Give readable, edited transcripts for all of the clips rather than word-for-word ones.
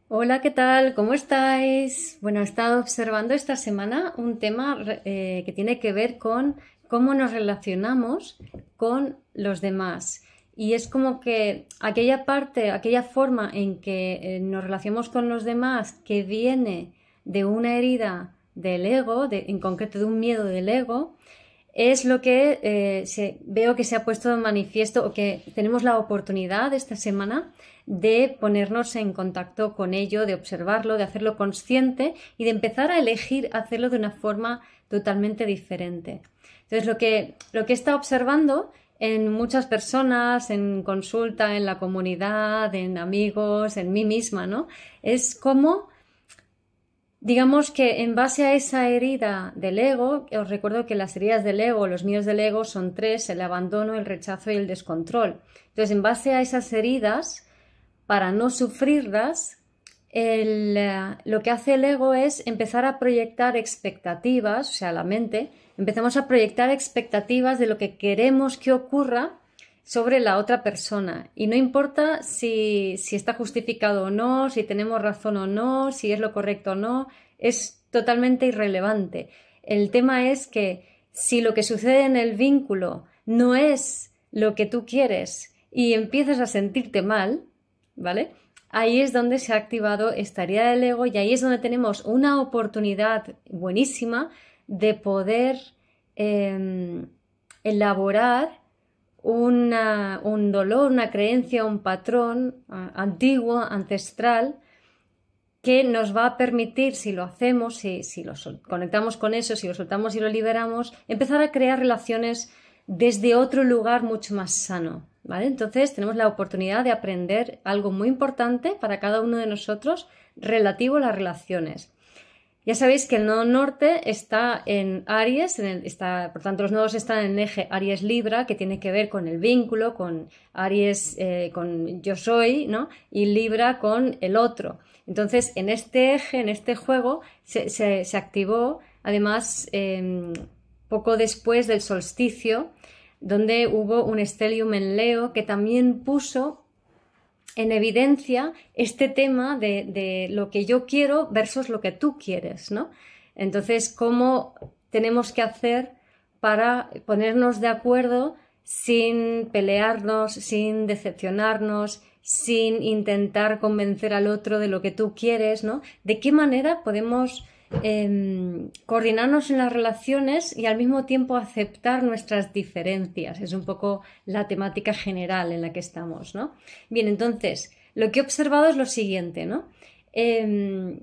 Hola, ¿qué tal? ¿Cómo estáis? Bueno, he estado observando esta semana un tema que tiene que ver con cómo nos relacionamos con los demás. Y es como que aquella parte, aquella forma en que nos relacionamos con los demás que viene de una herida del ego, en concreto de un miedo del ego, es lo que veo que se ha puesto de manifiesto o que tenemos la oportunidad esta semana de ponernos en contacto con ello, de observarlo, de hacerlo consciente y de empezar a elegir hacerlo de una forma totalmente diferente. Entonces, lo que he estado observando en muchas personas, en consulta, en la comunidad, en amigos, en mí misma, ¿no? Es cómo digamos que en base a esa herida del ego, os recuerdo que las heridas del ego, los miedos del ego son tres: el abandono, el rechazo y el descontrol. Entonces, en base a esas heridas, para no sufrirlas, lo que hace el ego es empezar a proyectar expectativas, o sea, la mente, empezamos a proyectar expectativas de lo que queremos que ocurra sobre la otra persona. Y no importa si está justificado o no, si tenemos razón o no, si es lo correcto o no, es totalmente irrelevante. El tema es que si lo que sucede en el vínculo no es lo que tú quieres y empiezas a sentirte mal, ¿vale? Ahí es donde se ha activado esta herida del ego y ahí es donde tenemos una oportunidad buenísima de poder elaborar un dolor, una creencia, un patrón antiguo, ancestral, que nos va a permitir, si lo hacemos, si lo conectamos con eso, si lo soltamos y lo liberamos, empezar a crear relaciones desde otro lugar mucho más sano, ¿vale? Entonces tenemos la oportunidad de aprender algo muy importante para cada uno de nosotros relativo a las relaciones. Ya sabéis que el nodo norte está en Aries, por tanto los nodos están en el eje Aries-Libra, que tiene que ver con el vínculo, con Aries, con yo soy, ¿no? Y Libra con el otro. Entonces, en este eje, en este juego, se activó, además, poco después del solsticio, donde hubo un stellium en Leo que también puso en evidencia este tema de lo que yo quiero versus lo que tú quieres, ¿no? Entonces, ¿cómo tenemos que hacer para ponernos de acuerdo sin pelearnos, sin decepcionarnos, sin intentar convencer al otro de lo que tú quieres, ¿no? ¿De qué manera podemos coordinarnos en las relaciones y al mismo tiempo aceptar nuestras diferencias? Es un poco la temática general en la que estamos, ¿no? Bien, entonces, lo que he observado es lo siguiente, ¿no?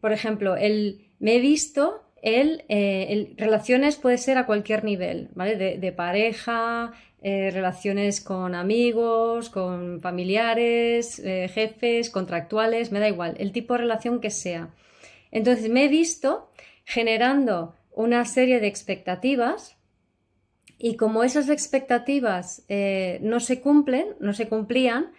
Por ejemplo, me he visto relaciones puede ser a cualquier nivel, ¿vale? De pareja, relaciones con amigos, con familiares, jefes, contractuales, me da igual, el tipo de relación que sea. Entonces me he visto generando una serie de expectativas y como esas expectativas no se cumplen, no se cumplían,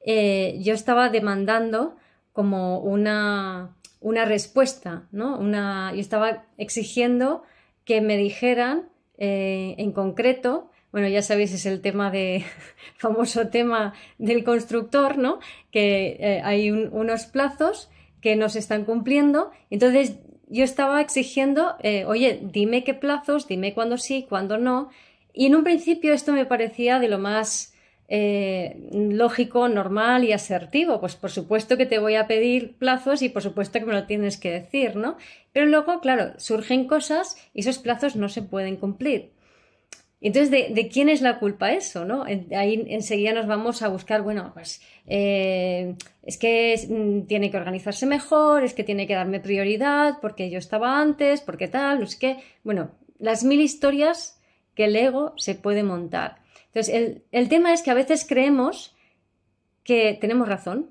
yo estaba demandando como una respuesta, ¿no? Yo estaba exigiendo que me dijeran en concreto, bueno, ya sabéis, es el tema famoso tema del constructor, ¿no? Que hay unos plazos que no se están cumpliendo. Entonces yo estaba exigiendo, oye, dime qué plazos, dime cuándo sí, cuándo no. Y en un principio esto me parecía de lo más lógico, normal y asertivo. Pues por supuesto que te voy a pedir plazos y por supuesto que me lo tienes que decir, ¿no? Pero luego, claro, surgen cosas y esos plazos no se pueden cumplir. Entonces, ¿de quién es la culpa eso, no? Ahí enseguida nos vamos a buscar, bueno, pues es que tiene que organizarse mejor, es que tiene que darme prioridad, porque yo estaba antes, porque tal, no sé qué. Bueno, las mil historias que el ego se puede montar. Entonces, el tema es que a veces creemos que tenemos razón,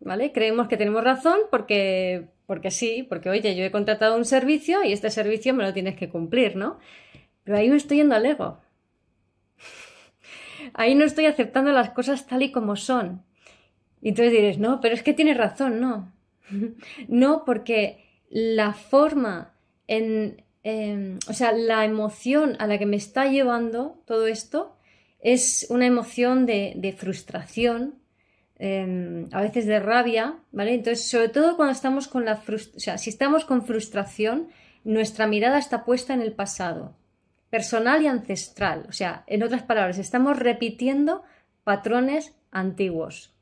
¿vale? Creemos que tenemos razón porque sí, porque oye, yo he contratado un servicio y este servicio me lo tienes que cumplir, ¿no? Pero ahí me estoy yendo al ego. Ahí no estoy aceptando las cosas tal y como son. Y entonces diréis, no, pero es que tienes razón, no. No, porque la forma o sea, la emoción a la que me está llevando todo esto es una emoción de frustración, a veces de rabia, ¿vale? Entonces, sobre todo cuando estamos con si estamos con frustración, nuestra mirada está puesta en el pasado, personal y ancestral. O sea, en otras palabras, estamos repitiendo patrones antiguos.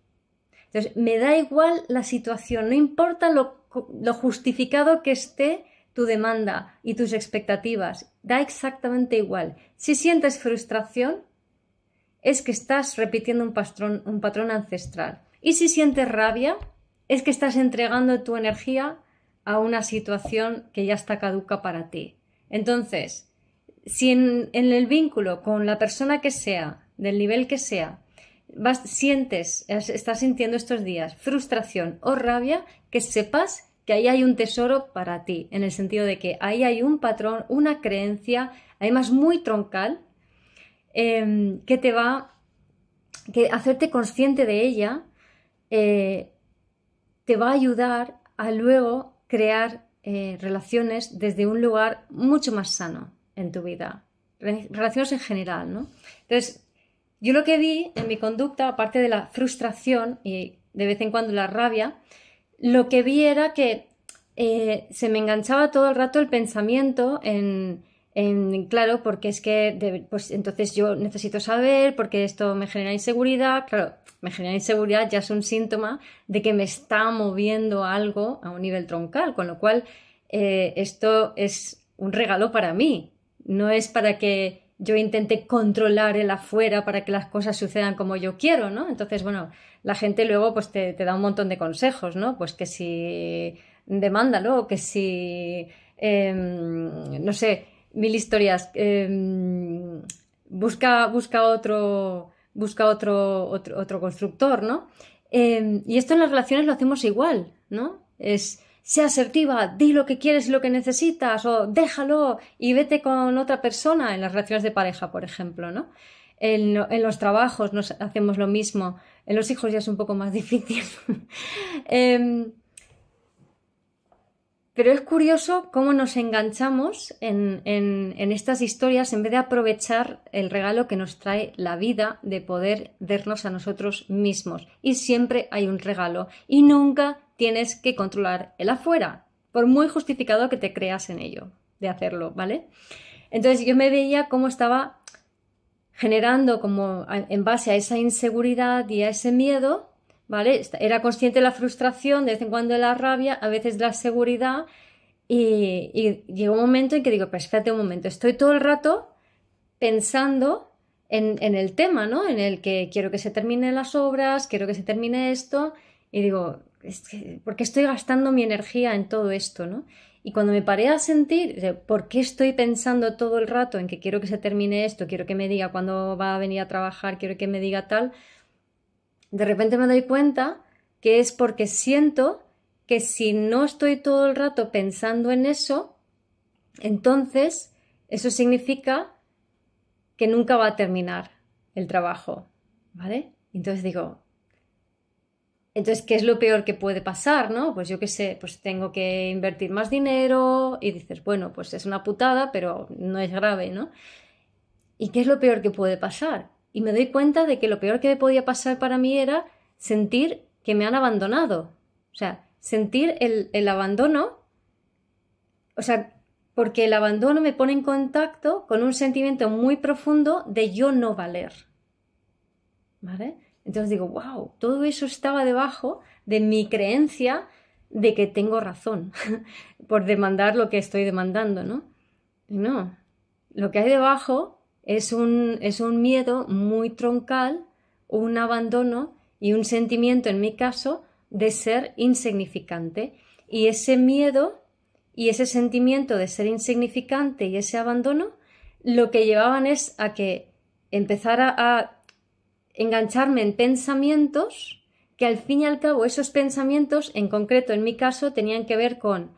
Entonces, me da igual la situación, no importa lo justificado que esté tu demanda y tus expectativas, da exactamente igual. Si sientes frustración, es que estás repitiendo un patrón ancestral. Y si sientes rabia, es que estás entregando tu energía a una situación que ya está caduca para ti. Entonces, si en el vínculo con la persona que sea, del nivel que sea, estás sintiendo estos días frustración o rabia, que sepas que ahí hay un tesoro para ti, en el sentido de que ahí hay un patrón, una creencia, además muy troncal, que hacerte consciente de ella te va a ayudar a luego crear relaciones desde un lugar mucho más sano en tu vida, relaciones en general, ¿no? Entonces, yo lo que vi en mi conducta, aparte de la frustración y de vez en cuando la rabia, lo que vi era que se me enganchaba todo el rato el pensamiento claro, porque es que pues entonces yo necesito saber, porque esto me genera inseguridad. Claro, me genera inseguridad, ya es un síntoma de que me está moviendo algo a un nivel troncal, con lo cual esto es un regalo para mí, no es para que yo intente controlar el afuera para que las cosas sucedan como yo quiero, ¿no? Entonces, bueno, la gente luego pues te da un montón de consejos, ¿no? Pues que si demándalo, que si no sé, mil historias, busca otro constructor, ¿no? Y esto en las relaciones lo hacemos igual, ¿no? Sea asertiva, di lo que quieres y lo que necesitas, o déjalo y vete con otra persona en las relaciones de pareja, por ejemplo, ¿no? En los trabajos nos hacemos lo mismo, en los hijos ya es un poco más difícil. Pero es curioso cómo nos enganchamos en estas historias en vez de aprovechar el regalo que nos trae la vida de poder vernos a nosotros mismos. Y siempre hay un regalo y nunca tienes que controlar el afuera, por muy justificado que te creas en ello, de hacerlo, ¿vale? Entonces yo me veía cómo estaba generando como en base a esa inseguridad y a ese miedo, ¿vale? Era consciente de la frustración, de vez en cuando de la rabia, a veces de la seguridad y llegó un momento en que digo, pues espérate un momento, estoy todo el rato pensando en el tema, ¿no? En el que quiero que se terminen las obras, quiero que se termine esto y digo, ¿por qué estoy gastando mi energía en todo esto, ¿no? Y cuando me paré a sentir por qué estoy pensando todo el rato en que quiero que se termine esto, quiero que me diga cuándo va a venir a trabajar, quiero que me diga tal, de repente me doy cuenta que es porque siento que si no estoy todo el rato pensando en eso, entonces eso significa que nunca va a terminar el trabajo, ¿vale? Entonces digo, ¿qué es lo peor que puede pasar, no? Pues yo qué sé, pues tengo que invertir más dinero y dices, bueno, pues es una putada, pero no es grave, ¿no? ¿Y qué es lo peor que puede pasar? Y me doy cuenta de que lo peor que podía pasar para mí era sentir que me han abandonado. O sea, sentir el abandono, o sea, porque el abandono me pone en contacto con un sentimiento muy profundo de yo no valer, ¿vale? Entonces digo, wow, todo eso estaba debajo de mi creencia de que tengo razón por demandar lo que estoy demandando, ¿no? No, lo que hay debajo es un miedo muy troncal, un abandono y un sentimiento, en mi caso, de ser insignificante. Y ese miedo y ese sentimiento de ser insignificante y ese abandono, lo que llevaban es a que empezara a engancharme en pensamientos que al fin y al cabo esos pensamientos, en concreto en mi caso, tenían que ver con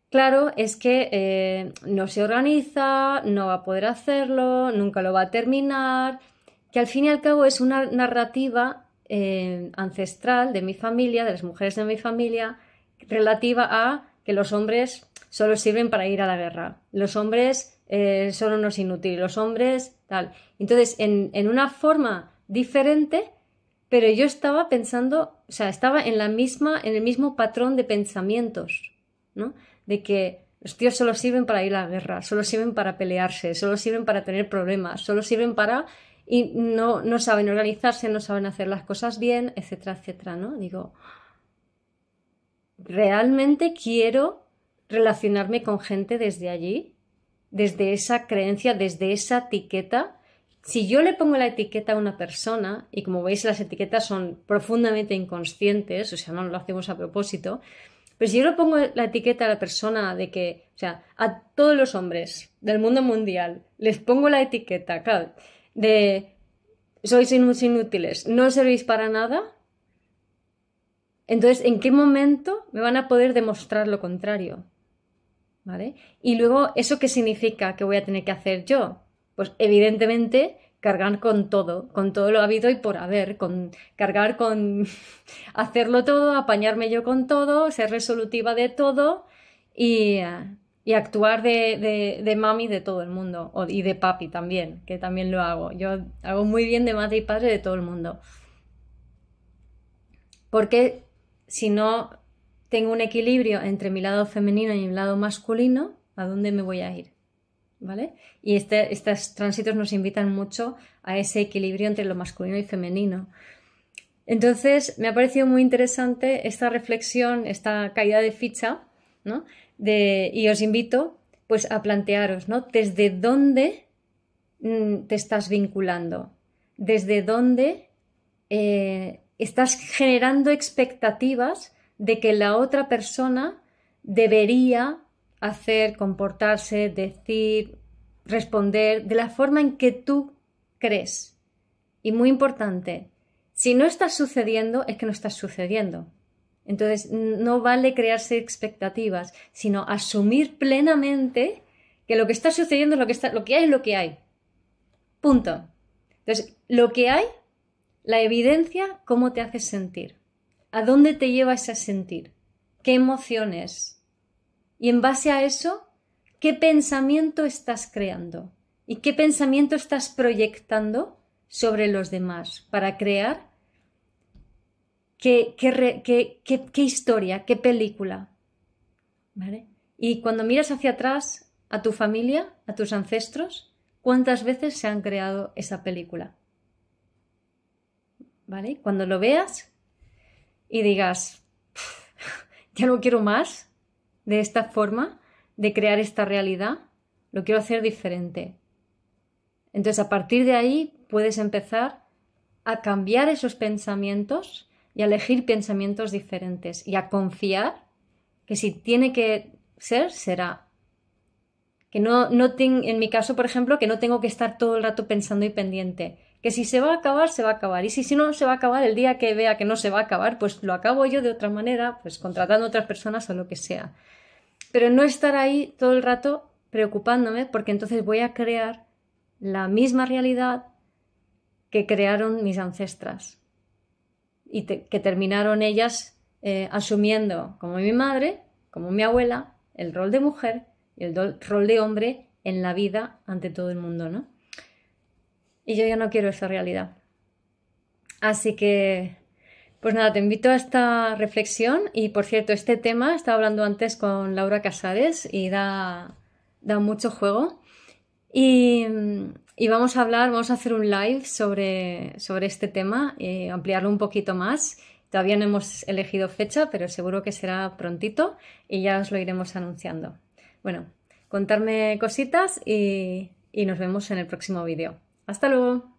claro, es que no se organiza, no va a poder hacerlo, nunca lo va a terminar, que al fin y al cabo es una narrativa ancestral de mi familia, de las mujeres de mi familia, relativa a que los hombres solo sirven para ir a la guerra, los hombres son unos inútiles, los hombres tal. Entonces, en una forma diferente, pero yo estaba pensando, o sea, estaba en el mismo patrón de pensamientos, ¿no? De que los tíos solo sirven para ir a la guerra, solo sirven para pelearse, solo sirven para tener problemas, solo sirven para... y no saben organizarse, no saben hacer las cosas bien, etcétera, etcétera, ¿no? Digo, ¿realmente quiero relacionarme con gente desde allí? Desde esa creencia, desde esa etiqueta. Si yo le pongo la etiqueta a una persona, y como veis las etiquetas son profundamente inconscientes, o sea, no lo hacemos a propósito, pero si yo le pongo la etiqueta a la persona de que, o sea, a todos los hombres del mundo mundial les pongo la etiqueta, claro, de sois inútiles, no servís para nada, entonces, ¿en qué momento me van a poder demostrar lo contrario? ¿Vale? Y luego, ¿eso qué significa que voy a tener que hacer yo? Pues evidentemente cargar con todo lo habido y por haber, cargar con hacerlo todo, apañarme yo con todo, ser resolutiva de todo y actuar de mami de todo el mundo y de papi también, que también lo hago. Yo hago muy bien de madre y padre de todo el mundo. Porque si no tengo un equilibrio entre mi lado femenino y mi lado masculino, ¿a dónde me voy a ir? ¿Vale? Y estos tránsitos nos invitan mucho a ese equilibrio entre lo masculino y femenino. Entonces, me ha parecido muy interesante esta reflexión, esta caída de ficha, ¿no? Y os invito, pues, a plantearos, ¿no? ¿Desde dónde te estás vinculando? ¿Desde dónde estás generando expectativas de que la otra persona debería hacer, comportarse, decir, responder de la forma en que tú crees? Y muy importante, si no está sucediendo, es que no está sucediendo. Entonces, no vale crearse expectativas, sino asumir plenamente que lo que está sucediendo es lo que hay es lo que hay. Punto. Entonces, lo que hay, la evidencia, ¿cómo te hace sentir? ¿A dónde te lleva ese sentir? ¿Qué emociones? Y en base a eso, ¿qué pensamiento estás creando? ¿Y qué pensamiento estás proyectando sobre los demás para crear qué historia, qué película? ¿Vale? Y cuando miras hacia atrás a tu familia, a tus ancestros, ¿cuántas veces se han creado esa película? ¿Vale? Cuando lo veas y digas, ya no quiero más de esta forma de crear esta realidad, lo quiero hacer diferente. Entonces, a partir de ahí puedes empezar a cambiar esos pensamientos y a elegir pensamientos diferentes y a confiar que si tiene que ser, será. Que en mi caso, por ejemplo, que no tengo que estar todo el rato pensando y pendiente. Que si se va a acabar, se va a acabar. Y si no se va a acabar, el día que vea que no se va a acabar, pues lo acabo yo de otra manera, pues contratando a otras personas o lo que sea. Pero no estar ahí todo el rato preocupándome, porque entonces voy a crear la misma realidad que crearon mis ancestras y que terminaron ellas asumiendo, como mi madre, como mi abuela, el rol de mujer y el rol de hombre en la vida ante todo el mundo, ¿no? Y yo ya no quiero esa realidad. Así que, pues nada, te invito a esta reflexión. Y por cierto, este tema estaba hablando antes con Laura Casares y da mucho juego. Y vamos a hacer un live sobre este tema y ampliarlo un poquito más. Todavía no hemos elegido fecha, pero seguro que será prontito y ya os lo iremos anunciando. Bueno, contarme cositas y nos vemos en el próximo vídeo. ¡Hasta luego!